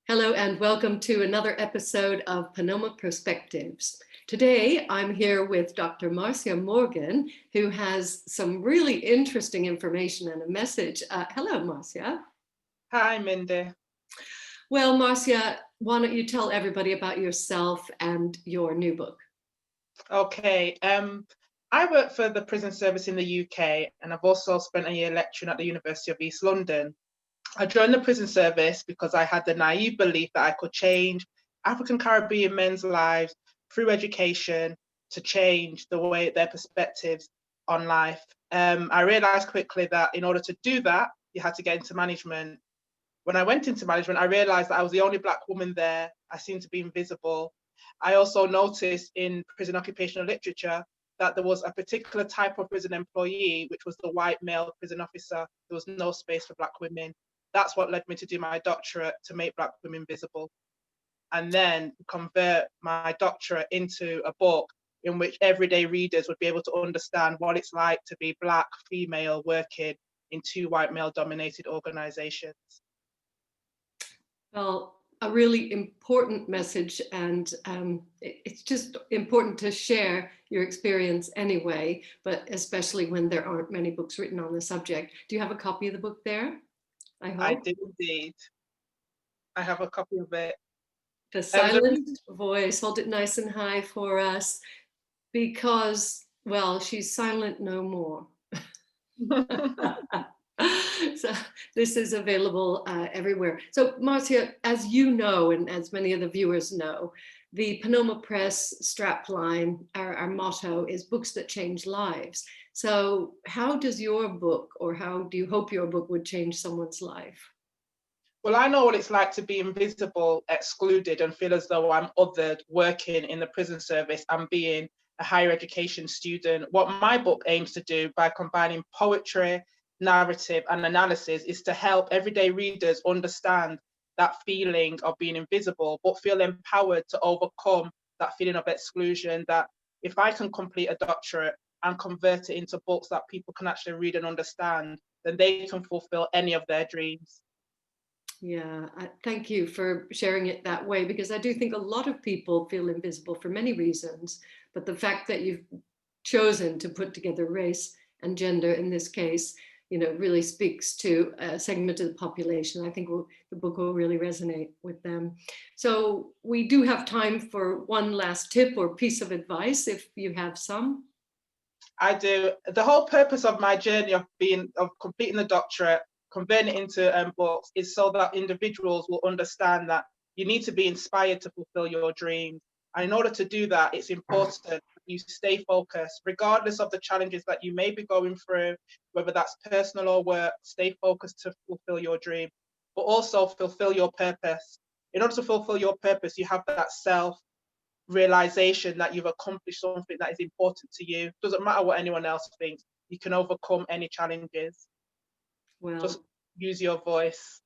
Hello and welcome to another episode of Panoma Perspectives. Today I'm here with Dr. Marcia Morgan, who has some really interesting information and a message. Hello, Marcia. Hi, Mindy. Well, Marcia, why don't you tell everybody about yourself and your new book? Okay, I work for the prison service in the UK, and I've also spent a year lecturing at the University of East London. I joined the prison service because I had the naive belief that I could change African Caribbean men's lives through education to change the way their perspectives on life. I realized quickly that in order to do that, you had to get into management. When I went into management, I realized that I was the only Black woman there. I seemed to be invisible. I also noticed in prison occupational literature that there was a particular type of prison employee, which was the white male prison officer. There was no space for Black women. That's what led me to do my doctorate, to make Black women visible, and then convert my doctorate into a book in which everyday readers would be able to understand what it's like to be Black female working in two white male dominated organizations. Well, a really important message, and it's just important to share your experience anyway, but especially when there aren't many books written on the subject. Do you have a copy of the book there? I I hope. do indeed. I have a copy of it. The The silent reason voice, hold it nice and high for us, because, well, she's silent no more. So this is available everywhere. So Marcia, as you know, and as many of the viewers know, the Panoma Press strapline, our motto is books that change lives. So how does your book, or how do you hope your book would change someone's life? Well, I know what it's like to be invisible, excluded, and feel as though I'm othered working in the prison service and being a higher education student. What my book aims to do by combining poetry, narrative, and analysis is to help everyday readers understand that feeling of being invisible, but feel empowered to overcome that feeling of exclusion. That if I can complete a doctorate and convert it into books that people can actually read and understand, then they can fulfill any of their dreams. Yeah, thank you for sharing it that way, because I do think a lot of people feel invisible for many reasons, but the fact that you've chosen to put together race and gender in this case, really speaks to a segment of the population. I think the book will really resonate with them. So we do have time for one last tip or piece of advice, if you have some. I do. The whole purpose of my journey of completing the doctorate, converting it into books, is so that individuals will understand that you need to be inspired to fulfill your dreams. And in order to do that, it's important that you stay focused, regardless of the challenges that you may be going through, whether that's personal or work. Stay focused to fulfill your dream, but also fulfill your purpose. In order to fulfill your purpose, you have that self realization that you've accomplished something that is important to you. Doesn't matter what anyone else thinks, you can overcome any challenges. Just Well, use your voice.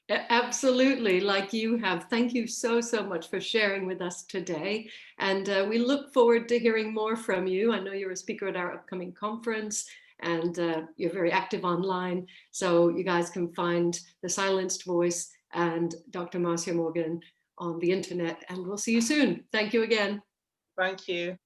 absolutely, like you have. Thank you so, so much for sharing with us today. And we look forward to hearing more from you. I know you're a speaker at our upcoming conference, and you're very active online. So you guys can find The Silenced Voice and Dr. Marcia Morgan on the internet, and we'll see you soon. Thank you again. Thank you.